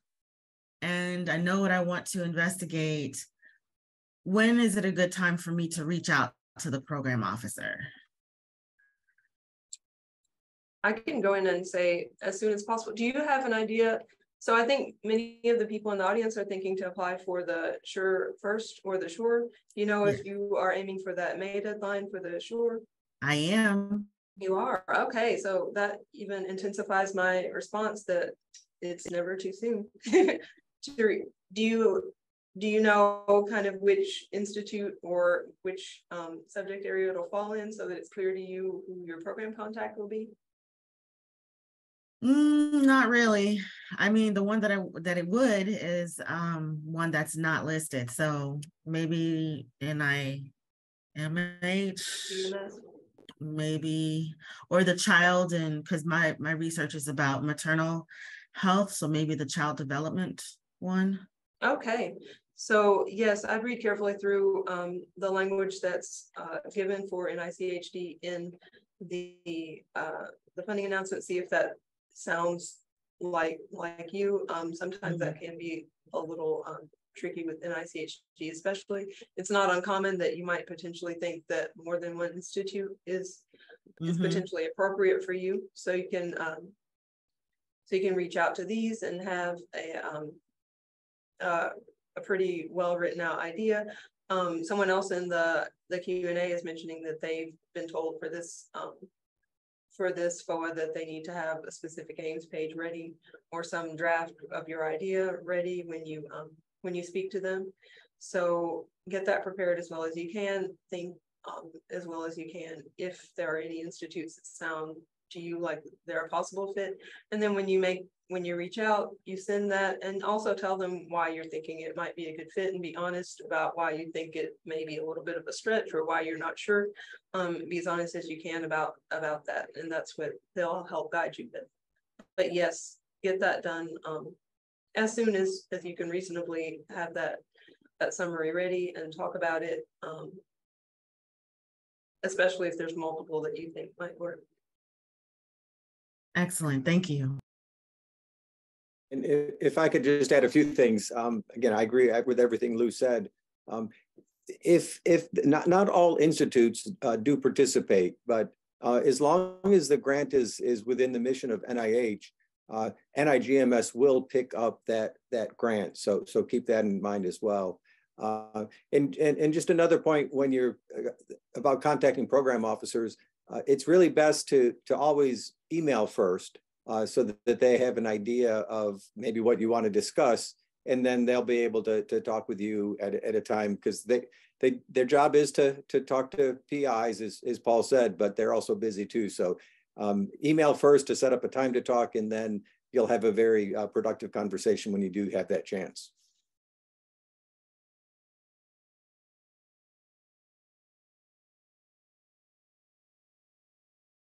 and I know what I want to investigate. When is it a good time for me to reach out to the program officer?
I can go in and say as soon as possible. Do you have an idea? So I think many of the people in the audience are thinking to apply for the SURE first or the SURE. Do you know if you are aiming for that May deadline for the SURE?
I am.
You are? Okay, so that even intensifies my response that it's never too soon. Do you know kind of which institute or which subject area it'll fall in so that it's clear to you who your program contact will be?
Not really. I mean, the one that it would is one that's not listed. So maybe NIMH, maybe, or the child, and because my research is about maternal health, so maybe the child development one. Okay,
so yes, I'd read carefully through the language that's given for NICHD in the funding announcement, see if that sounds like you. Sometimes that can be a little tricky with NICHG, especially. It's not uncommon that you might potentially think that more than one institute is potentially appropriate for you. So you can reach out to these and have a pretty well written out idea. Someone else in the Q&A is mentioning that they've been told for this FOA that they need to have a specific aims page ready or some draft of your idea ready when you speak to them. So get that prepared as well as you can. Think as well as you can if there are any institutes that sound to you like they're a possible fit. And then when you reach out, you send that and also tell them why you're thinking it might be a good fit and be honest about why you think it may be a little bit of a stretch or why you're not sure. Be as honest as you can about that. And that's what they'll help guide you with. But yes, get that done as soon as you can reasonably have that summary ready and talk about it. Especially if there's multiple that you think might work.
Excellent, thank you.
And if I could just add a few things, again, I agree with everything Lou said. If not all institutes do participate, but as long as the grant is within the mission of NIH, NIGMS will pick up that grant. So keep that in mind as well. And just another point when you're about contacting program officers, it's really best to always email first so that they have an idea of maybe what you want to discuss, and then they'll be able to talk with you at a time, because their job is to talk to PIs, as Paul said, but they're also busy too. So email first to set up a time to talk, and then you'll have a very productive conversation when you do have that chance.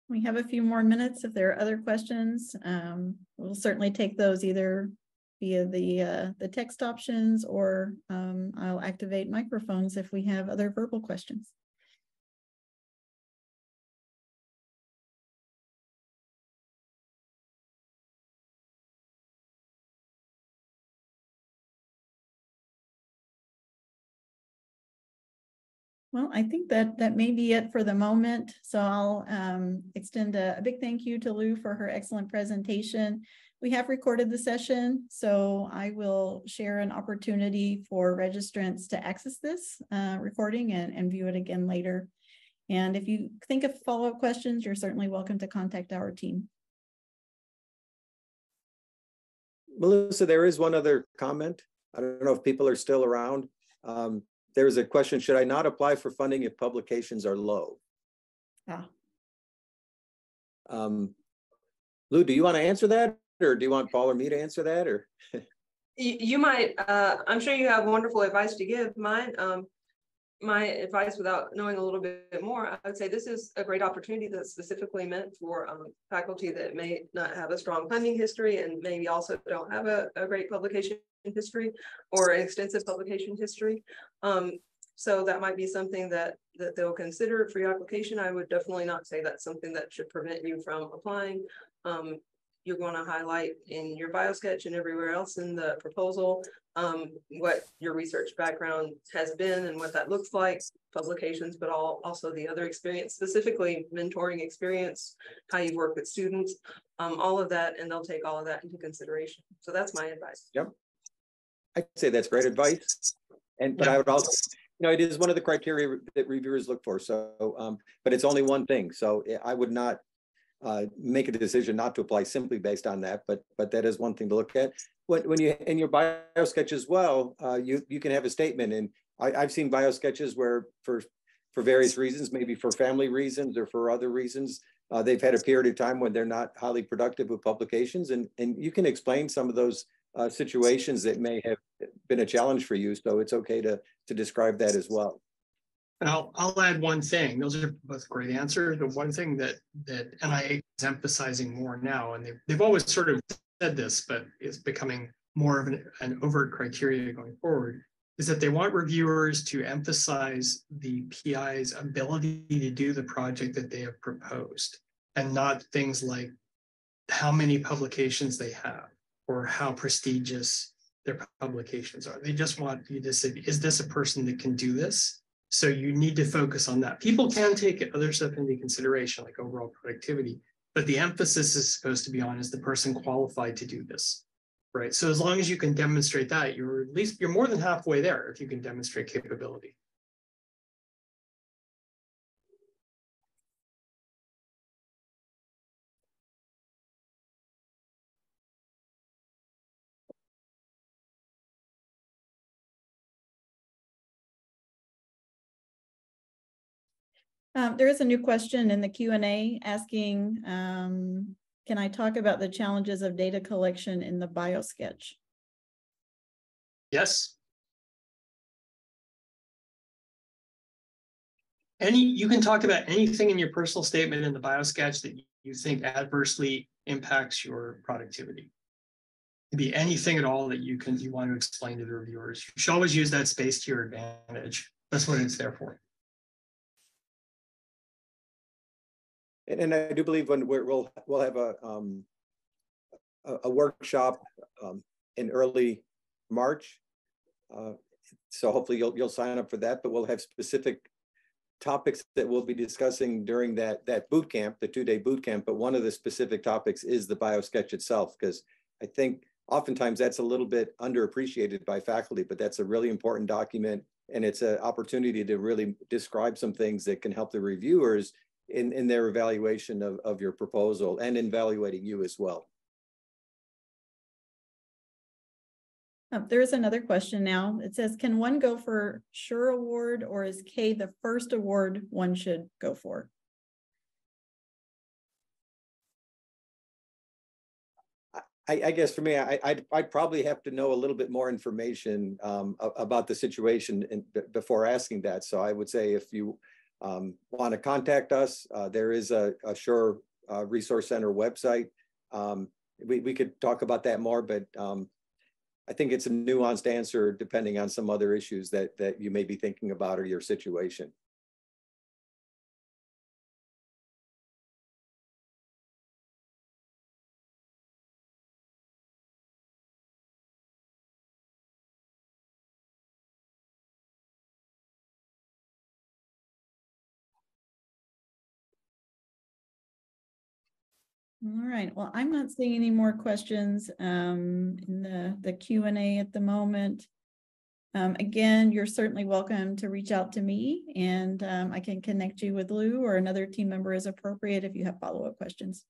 We have a few more minutes. If there are other questions, we'll certainly take those either via the text options, or I'll activate microphones if we have other verbal questions. Well, I think that may be it for the moment. So I'll extend a big thank you to Lou for her excellent presentation. We have recorded the session, so I will share an opportunity for registrants to access this recording and view it again later. And if you think of follow-up questions, you're certainly welcome to contact our team.
Melissa, there is one other comment. I don't know if people are still around. There's a question, should I not apply for funding if publications are low? Lou, do you want to answer that, or do you want Paul or me to answer that, or?
You might, I'm sure you have wonderful advice to give. My advice, without knowing a little bit more, I would say this is a great opportunity that's specifically meant for faculty that may not have a strong funding history and maybe also don't have a great publication history or an extensive publication history. So that might be something that they'll consider for your application. I would definitely not say that's something that should prevent you from applying. You're going to highlight in your biosketch and everywhere else in the proposal what your research background has been and what that looks like, publications, but also the other experience, specifically mentoring experience, how you've worked with students, all of that, and they'll take all of that into consideration. So that's my advice.
Yep. I'd say that's great advice. But I would also, it is one of the criteria that reviewers look for. So, but it's only one thing. So I would not make a decision not to apply simply based on that, but that is one thing to look at. When you in your bio sketch as well, you can have a statement, and I've seen bio sketches where for various reasons, maybe for family reasons or for other reasons, they've had a period of time when they're not highly productive with publications, and you can explain some of those situations that may have been a challenge for you. So it's okay to describe that as well.
And I'll add one thing. Those are both great answers. But one thing that NIH is emphasizing more now, and they've always sort of said this, but it's becoming more of an overt criteria going forward, is that they want reviewers to emphasize the PI's ability to do the project that they have proposed, and not things like how many publications they have or how prestigious their publications are. They just want you to say, is this a person that can do this? So you need to focus on that. People can take other stuff into consideration, like overall productivity, but the emphasis is supposed to be on, is the person qualified to do this, right? So as long as you can demonstrate that, you're more than halfway there if you can demonstrate capability.
There is a new question in the Q&A asking, can I talk about the challenges of data collection in the BioSketch?
Yes. You can talk about anything in your personal statement in the BioSketch that you think adversely impacts your productivity. It could be anything at all that you want to explain to the reviewers. You should always use that space to your advantage. That's what it's there for.
And I do believe when we'll have a workshop in early March. So hopefully you'll sign up for that, but we'll have specific topics that we'll be discussing during that boot camp, the 2-day boot camp. But one of the specific topics is the BioSketch itself, because I think oftentimes that's a little bit underappreciated by faculty, but that's a really important document. And it's an opportunity to really describe some things that can help the reviewers in their evaluation of your proposal and in evaluating you as well.
There is another question now. It says, can one go for SURE award, or is K the first award one should go for?
I guess for me, I'd probably have to know a little bit more information about the situation before asking that. So I would say if you want to contact us, there is a SURE Resource Center website. We could talk about that more, but I think it's a nuanced answer depending on some other issues that you may be thinking about or your situation.
All right, well, I'm not seeing any more questions in the Q&A at the moment. Again, you're certainly welcome to reach out to me, and I can connect you with Lou or another team member as appropriate if you have follow-up questions.